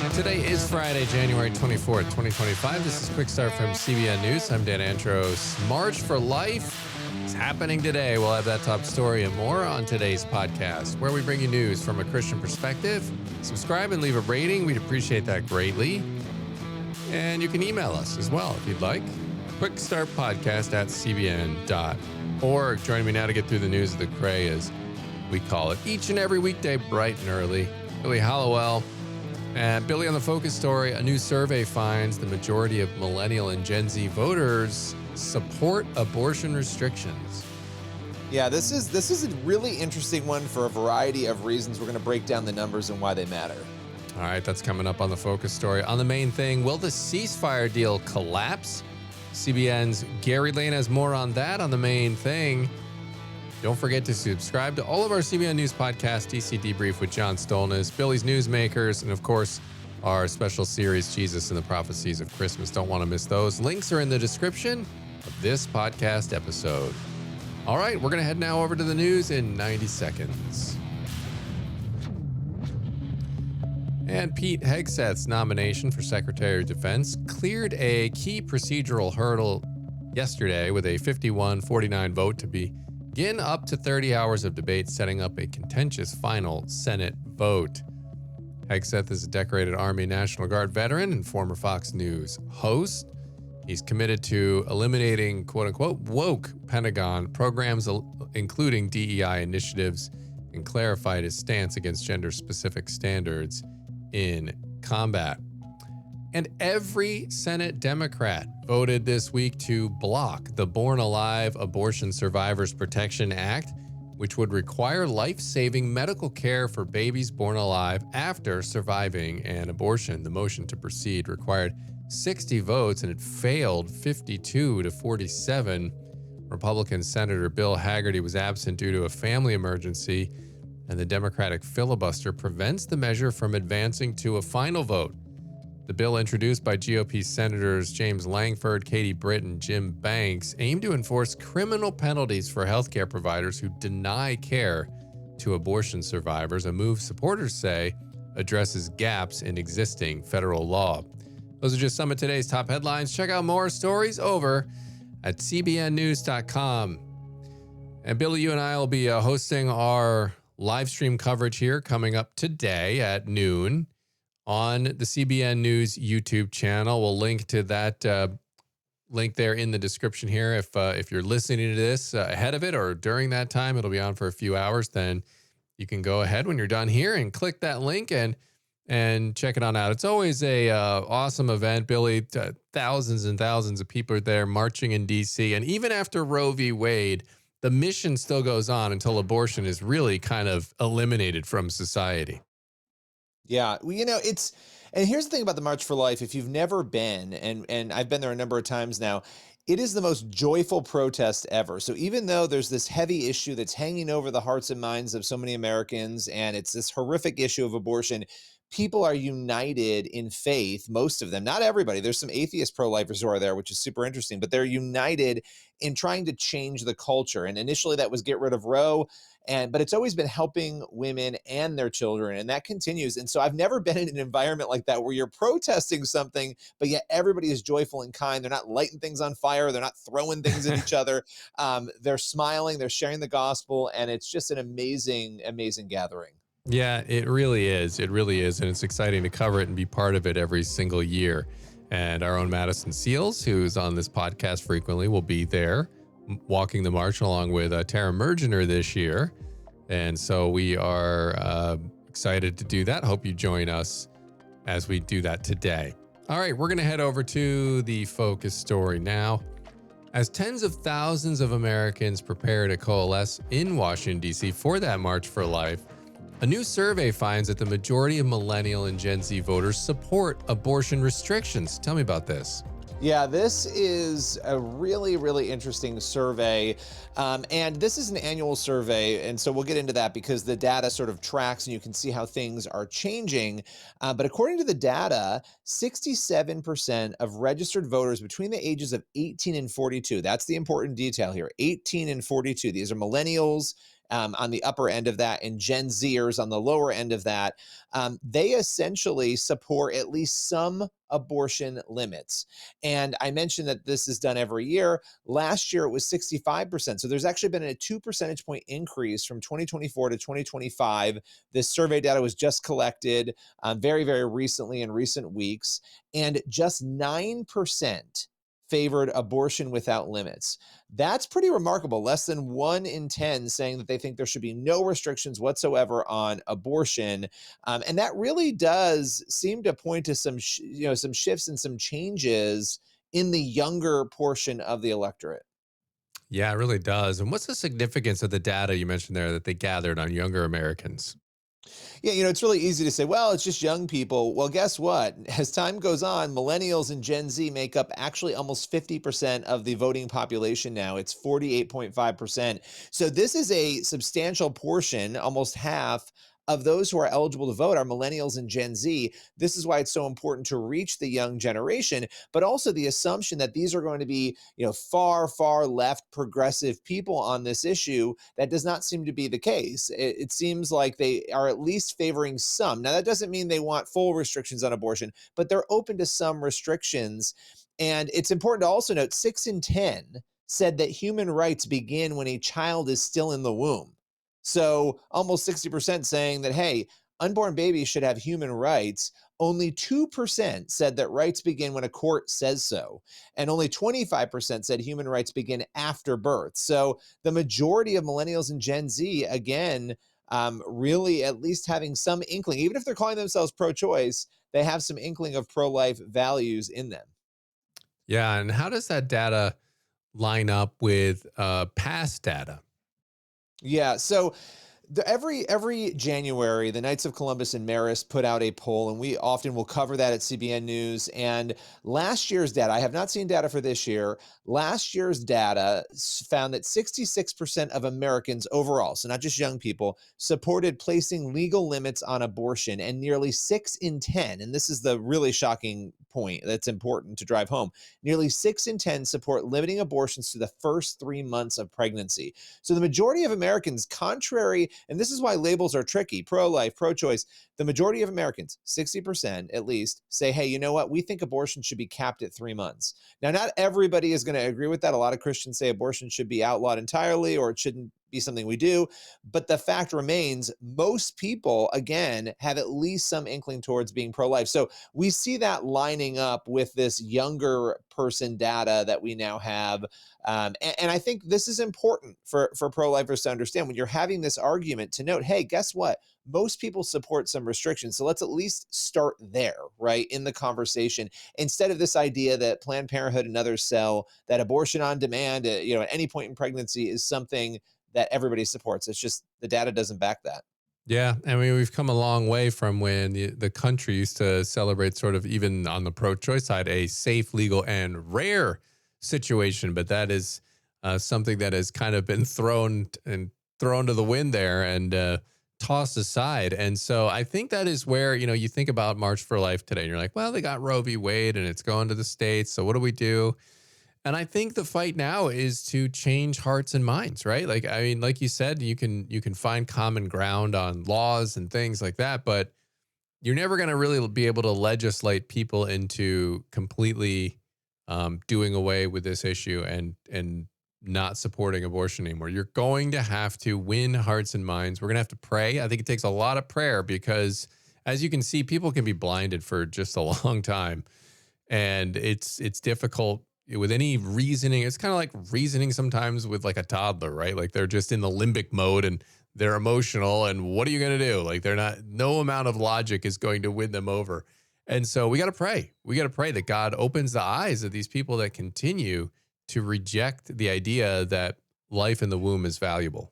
Today is Friday, January 24th, 2025. This is Quick Start from CBN News. I'm Dan Antros. March for Life is happening today. We'll have that top story and more on today's podcast, where we bring you news from a Christian perspective. Subscribe and leave a rating. We'd appreciate that greatly. And you can email us as well if you'd like. quickstartpodcast@cbn.org. Joining me now to get through the news of the Cray, as we call it, each and every weekday, bright and early. Billy Hallowell. And Billy, on the focus story, a new survey finds the majority of Millennial and Gen Z voters support abortion restrictions. Yeah, this is a really interesting one for a variety of reasons. We're going to break down the numbers and why they matter. All right, that's coming up on the focus story. On the main thing, will the ceasefire deal collapse? CBN's Gary Lane has more on that on the main thing. Don't forget to subscribe to all of our CBN News podcasts, DC Debrief with John Stolnis, Billy's Newsmakers, and of course, our special series, Jesus and the Prophecies of Christmas. Don't want to miss those. Links are in the description of this podcast episode. All right, we're going to head now over to the news in 90 seconds. And Pete Hegseth's nomination for Secretary of Defense cleared a key procedural hurdle yesterday with a 51-49 vote to begin up to 30 hours of debate, setting up a contentious final Senate vote. Hegseth is a decorated Army National Guard veteran and former Fox News host. He's committed to eliminating quote-unquote woke Pentagon programs, including DEI initiatives, and clarified his stance against gender-specific standards in combat. And every Senate Democrat voted this week to block the Born Alive Abortion Survivors Protection Act, which would require life-saving medical care for babies born alive after surviving an abortion. The motion to proceed required 60 votes, and it failed 52-47. Republican Senator Bill Hagerty was absent due to a family emergency, and the Democratic filibuster prevents the measure from advancing to a final vote. The bill, introduced by GOP Senators James Langford, Katie Britt, and Jim Banks, aimed to enforce criminal penalties for healthcare providers who deny care to abortion survivors, a move supporters say addresses gaps in existing federal law. Those are just some of today's top headlines. Check out more stories over at cbnnews.com. And Billy, you and I will be hosting our live stream coverage here coming up today at noon on the CBN News YouTube channel. We'll link to that link there in the description here. If you're listening to this ahead of it or during that time, it'll be on for a few hours. Then you can go ahead when you're done here and click that link and check it on out. It's always a awesome event, Billy. Thousands and thousands of people are there marching in DC, and even after Roe v. Wade, the mission still goes on until abortion is really kind of eliminated from society. Yeah, well, and here's the thing about the March for Life. If you've never been, and I've been there a number of times now, it is the most joyful protest ever. So even though there's this heavy issue that's hanging over the hearts and minds of so many Americans, and it's this horrific issue of abortion, people are united in faith, most of them, not everybody. There's some atheist pro-lifers who are there, which is super interesting, but they're united in trying to change the culture. And initially that was get rid of Roe, but it's always been helping women and their children, and that continues. And so I've never been in an environment like that where you're protesting something, but yet everybody is joyful and kind. They're not lighting things on fire. They're not throwing things at each other. They're smiling, they're sharing the gospel, and it's just an amazing, amazing gathering. Yeah, it really is. It really is. And it's exciting to cover it and be part of it every single year. And our own Madison Seals, who's on this podcast frequently, will be there walking the march along with Tara Mergener this year. And so we are excited to do that. Hope you join us as we do that today. All right, we're going to head over to the focus story now. As tens of thousands of Americans prepare to coalesce in Washington, D.C. for that March for Life, a new survey finds that the majority of Millennial and Gen Z voters support abortion restrictions. Tell me about this. Yeah, this is a really, really interesting survey. And this is an annual survey. And so we'll get into that because the data sort of tracks and you can see how things are changing. But according to the data, 67% of registered voters between the ages of 18 and 42, that's the important detail here, 18 and 42. These are millennials on the upper end of that, and Gen Zers on the lower end of that. They essentially support at least some abortion limits. And I mentioned that this is done every year. Last year, it was 65%. So there's actually been a 2 percentage point increase from 2024 to 2025. This survey data was just collected very, very recently in recent weeks. And just 9% favored abortion without limits. That's pretty remarkable. Less than 1 in 10 saying that they think there should be no restrictions whatsoever on abortion. And that really does seem to point to some, some shifts and some changes in the younger portion of the electorate. Yeah, it really does. And what's the significance of the data you mentioned there that they gathered on younger Americans? Yeah, it's really easy to say, well, it's just young people. Well, guess what? As time goes on, millennials and Gen Z make up actually almost 50% of the voting population now. It's 48.5%. So this is a substantial portion, almost half of those who are eligible to vote are millennials and Gen Z. This is why it's so important to reach the young generation, but also the assumption that these are going to be, far, far left progressive people on this issue. That does not seem to be the case. It seems like they are at least favoring some. Now, that doesn't mean they want full restrictions on abortion, but they're open to some restrictions. And it's important to also note 6 in 10 said that human rights begin when a child is still in the womb. So almost 60% saying that, hey, unborn babies should have human rights. Only 2% said that rights begin when a court says so. And only 25% said human rights begin after birth. So the majority of millennials and Gen Z, again, really at least having some inkling, even if they're calling themselves pro-choice, they have some inkling of pro-life values in them. Yeah. And how does that data line up with past data? Yeah. So every January, the Knights of Columbus and Marist put out a poll, and we often will cover that at CBN News. And last year's data, I have not seen data for this year. Last year's data found that 66% of Americans overall, so not just young people, supported placing legal limits on abortion, and nearly 6 in 10, and this is the really shocking point that's important to drive home, nearly 6 in 10 support limiting abortions to the first 3 months of pregnancy. So the majority of Americans, contrary, and this is why labels are tricky, pro-life, pro-choice, the majority of Americans, 60% at least, say, hey, you know what? We think abortion should be capped at 3 months. Now, not everybody is going to agree with that. A lot of Christians say abortion should be outlawed entirely, or it shouldn't be something we do. But the fact remains, most people, again, have at least some inkling towards being pro-life. So we see that lining up with this younger person data that we now have. And I think this is important for pro-lifers to understand when you're having this argument, to note, hey, guess what? Most people support some restrictions. So let's at least start there, right, in the conversation, instead of this idea that Planned Parenthood and others sell, that abortion on demand, at any point in pregnancy is something that everybody supports. It's just the data doesn't back that. Yeah, I mean, we've come a long way from when the country used to celebrate, sort of, even on the pro-choice side, a safe, legal, and rare situation. But that is something that has kind of been thrown to the wind there, and tossed aside. And so I think that is where, you think about March for Life today, and you're like, well, they got Roe v. Wade, and it's going to the states. So what do we do? And I think the fight now is to change hearts and minds, right? Like, I mean, like you said, you can find common ground on laws and things like that, but you're never going to really be able to legislate people into completely doing away with this issue and not supporting abortion anymore. You're going to have to win hearts and minds. We're going to have to pray. I think it takes a lot of prayer because, as you can see, people can be blinded for just a long time, and it's difficult with any reasoning. It's kind of like reasoning sometimes with like a toddler, right? Like they're just in the limbic mode and they're emotional. And what are you going to do? Like no amount of logic is going to win them over. And so we got to pray. We got to pray that God opens the eyes of these people that continue to reject the idea that life in the womb is valuable.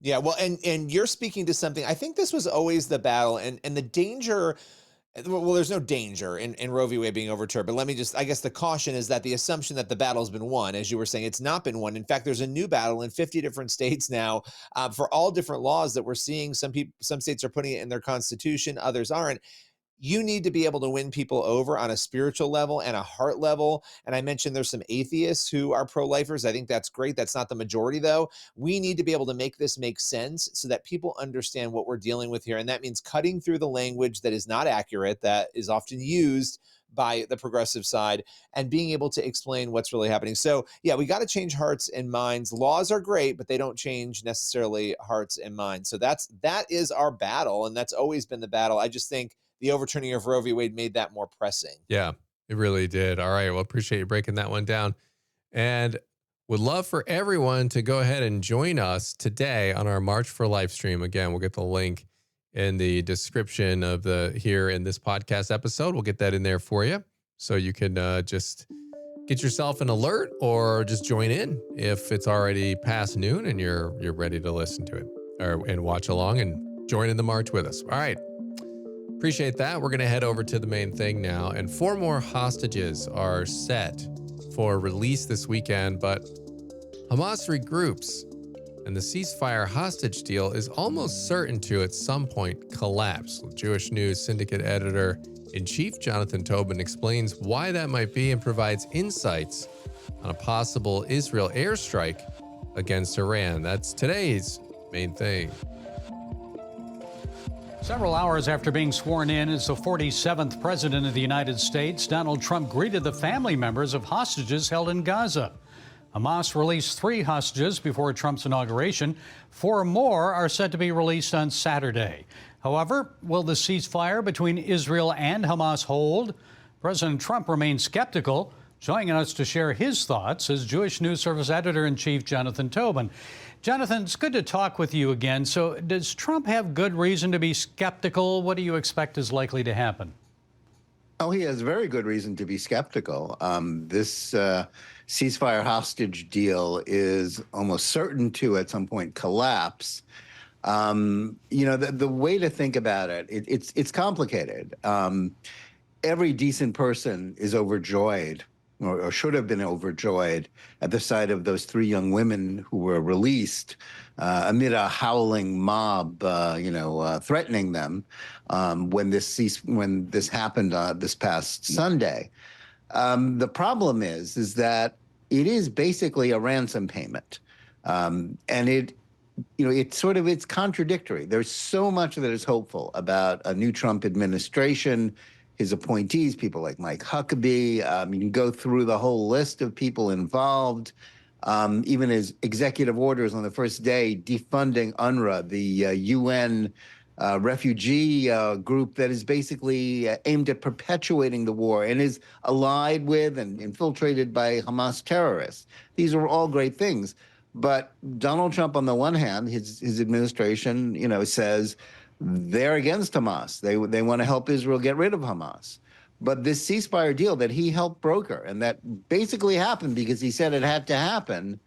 Yeah, well, and you're speaking to something. I think this was always the battle, and the danger. Well, there's no danger in Roe v. Wade being overturned, but I guess the caution is that the assumption that the battle's been won, as you were saying, it's not been won. In fact, there's a new battle in 50 different states now for all different laws that we're seeing. Some states are putting it in their constitution, others aren't. you need to be able to win people over on a spiritual level and a heart level. And I mentioned there's some atheists who are pro-lifers. I think that's great. That's not the majority, though. We need to be able to make this make sense so that people understand what we're dealing with here. And that means cutting through the language that is not accurate, that is often used by the progressive side, and being able to explain what's really happening. So yeah, we got to change hearts and minds. Laws are great, but they don't change necessarily hearts and minds. So that is our battle, and that's always been the battle. I just think the overturning of Roe v. Wade made that more pressing. Yeah, it really did. All right. Well, appreciate you breaking that one down. And would love for everyone to go ahead and join us today on our March for Life stream. Again, we'll get the link in the description of here in this podcast episode. We'll get that in there for you. So you can just get yourself an alert or just join in if it's already past noon and you're ready to listen to it and watch along and join in the march with us. All right. Appreciate that. We're going to head over to the main thing now. And 4 more hostages are set for release this weekend, but Hamas regroups and the ceasefire hostage deal is almost certain to at some point collapse. Jewish News Syndicate Editor-in-Chief Jonathan Tobin explains why that might be and provides insights on a possible Israel airstrike against Iran. That's today's main thing. Several hours after being sworn in as the 47th president of the United States, Donald Trump greeted the family members of hostages held in Gaza. Hamas released 3 hostages before Trump's inauguration. 4 more are set to be released on Saturday. However, will the ceasefire between Israel and Hamas hold? President Trump remains skeptical. Joining us to share his thoughts is Jewish News Service Editor-in-Chief Jonathan Tobin. Jonathan, it's good to talk with you again. So does Trump have good reason to be skeptical? What do you expect is likely to happen? Oh, he has very good reason to be skeptical. This ceasefire hostage deal is almost certain to, at some point, collapse. The way to think about it's complicated. Every decent person is overjoyed, or should have been overjoyed, at the sight of those 3 young women who were released amid a howling mob, threatening them when this happened this past Sunday. The problem is that it is basically a ransom payment, and it's contradictory. There's so much that is hopeful about a new Trump administration, his appointees, people like Mike Huckabee. You can go through the whole list of people involved. Even his executive orders on the first day defunding UNRWA, the UN refugee group that is basically aimed at perpetuating the war and is allied with and infiltrated by Hamas terrorists. These are all great things. But Donald Trump, on the one hand, his administration, says they're against Hamas. They want to help Israel get rid of Hamas. But this ceasefire deal that he helped broker, and that basically happened because he said it had to happen,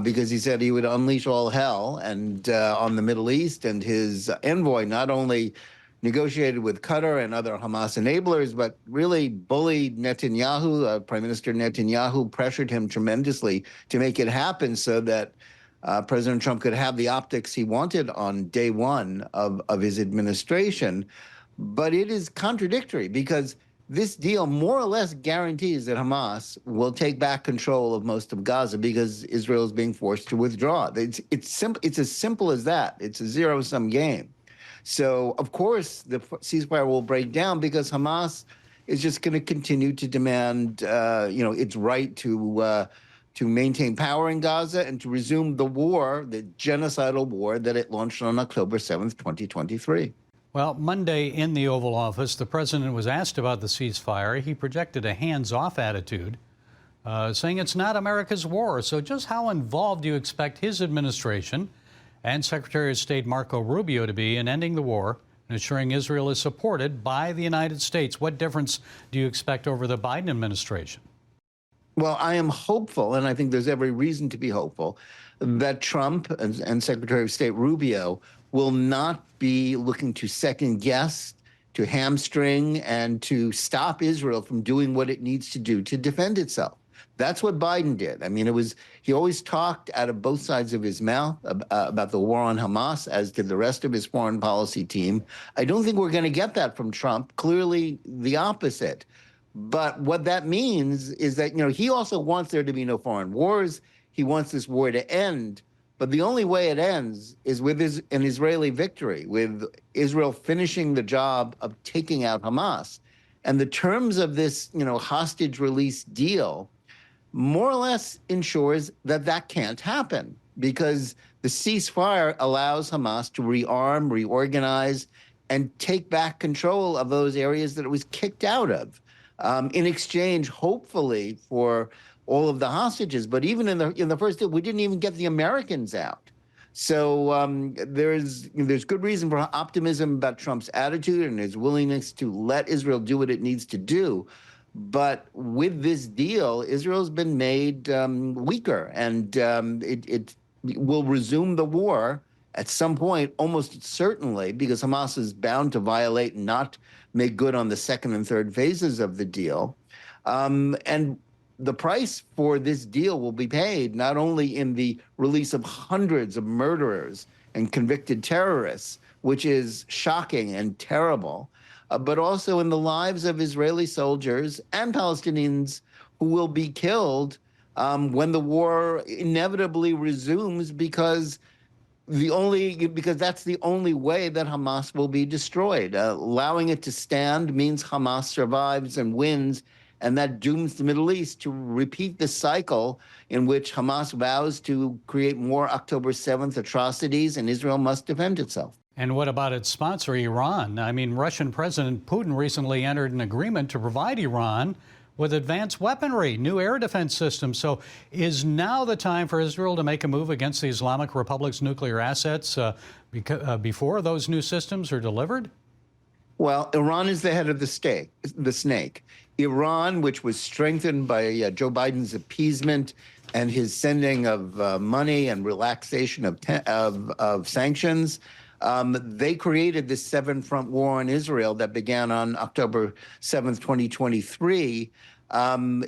because he said he would unleash all hell and on the Middle East, and his envoy not only negotiated with Qatar and other Hamas enablers, but really bullied Netanyahu. Prime Minister Netanyahu pressured him tremendously to make it happen so that President Trump could have the optics he wanted on day one of his administration. But it is contradictory because this deal more or less guarantees that Hamas will take back control of most of Gaza because Israel is being forced to withdraw. It's as simple as that. It's a zero-sum game. So, of course, the ceasefire will break down because Hamas is just going to continue to demand, its right to maintain power in Gaza and to resume the war, the genocidal war that it launched on October 7th, 2023. Well, Monday in the Oval Office, the president was asked about the ceasefire. He projected a hands-off attitude, saying it's not America's war. So just how involved do you expect his administration and Secretary of State Marco Rubio to be in ending the war and ensuring Israel is supported by the United States? What difference do you expect over the Biden administration? Well, I am hopeful, and I think there's every reason to be hopeful, that Trump and Secretary of State Rubio will not be looking to second guess, to hamstring, and to stop Israel from doing what it needs to do to defend itself. That's what Biden did. I mean, he always talked out of both sides of his mouth about the war on Hamas, as did the rest of his foreign policy team. I don't think we're going to get that from Trump. Clearly the opposite. But what that means is that, he also wants there to be no foreign wars. He wants this war to end. But the only way it ends is with an Israeli victory, with Israel finishing the job of taking out Hamas. And the terms of this, hostage release deal more or less ensures that that can't happen, because the ceasefire allows Hamas to rearm, reorganize, and take back control of those areas that it was kicked out of, in exchange, hopefully, for all of the hostages. But even in the first deal, we didn't even get the Americans out. So there's good reason for optimism about Trump's attitude and his willingness to let Israel do what it needs to do. But with this deal, Israel's been made weaker, and it will resume the war at some point, almost certainly, because Hamas is bound to violate and not make good on the second and third phases of the deal. And the price for this deal will be paid not only in the release of hundreds of murderers and convicted terrorists, which is shocking and terrible, but also in the lives of Israeli soldiers and Palestinians who will be killed when the war inevitably resumes, because that's the only way that Hamas will be destroyed. Allowing it to stand means Hamas survives and wins, and that dooms the Middle East to repeat the cycle in which Hamas vows to create more October 7th atrocities, and Israel must defend itself. And what about its sponsor, Iran? I mean, Russian President Putin recently entered an agreement to provide Iran with advanced weaponry, new air defense systems. So is now the time for Israel to make a move against the Islamic Republic's nuclear assets before those new systems are delivered? Well, Iran is the head of the snake. Iran, which was strengthened by Joe Biden's appeasement and his sending of money and relaxation of sanctions, they created this seven-front war on Israel that began on October 7th, 2023.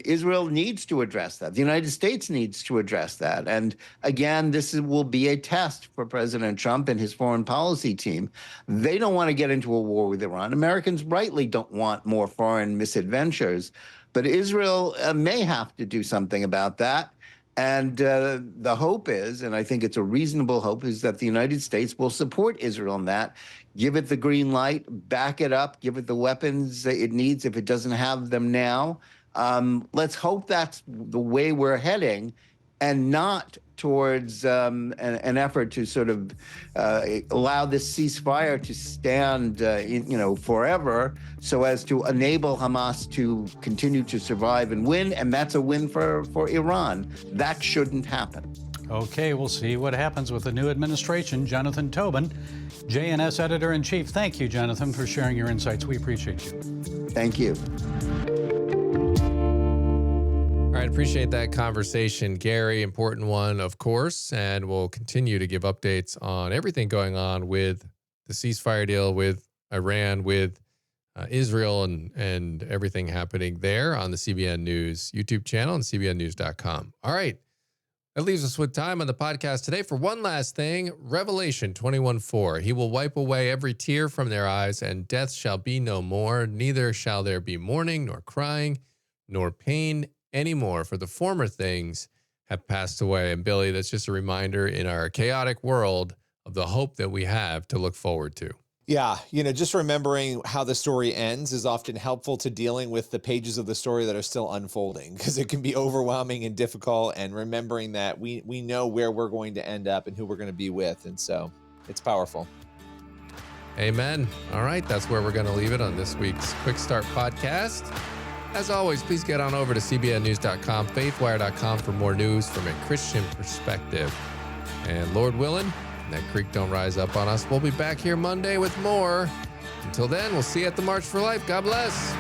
Israel needs to address that. The United States needs to address that. And again, will be a test for President Trump and his foreign policy team. They don't want to get into a war with Iran. Americans rightly don't want more foreign misadventures. But Israel may have to do something about that. And the hope is, and I think it's a reasonable hope, is that the United States will support Israel in that, give it the green light, back it up, give it the weapons it needs if it doesn't have them now. Let's hope that's the way we're heading, and not towards an effort to sort of allow this ceasefire to stand, forever, so as to enable Hamas to continue to survive and win. And that's a win for Iran. That shouldn't happen. Okay, we'll see what happens with the new administration. Jonathan Tobin, JNS Editor-in-Chief. Thank you, Jonathan, for sharing your insights. We appreciate you. Thank you. All right, appreciate that conversation, Gary. Important one, of course, and we'll continue to give updates on everything going on with the ceasefire deal with Iran, with Israel, and everything happening there on the CBN News YouTube channel and cbnnews.com. All right, that leaves us with time on the podcast today for one last thing. Revelation 21:4. He will wipe away every tear from their eyes, and death shall be no more. Neither shall there be mourning, nor crying, nor pain anymore, for the former things have passed away. And Billy, that's just a reminder in our chaotic world of the hope that we have to look forward to. Yeah, just remembering how the story ends is often helpful to dealing with the pages of the story that are still unfolding, because it can be overwhelming and difficult, and remembering that we know where we're going to end up and who we're going to be with. And so it's powerful. Amen. All right, that's where we're going to leave it on this week's Quick Start podcast. As always, please get on over to cbnnews.com, faithwire.com for more news from a Christian perspective. And Lord willing, that creek don't rise up on us. We'll be back here Monday with more. Until then, we'll see you at the March for Life. God bless.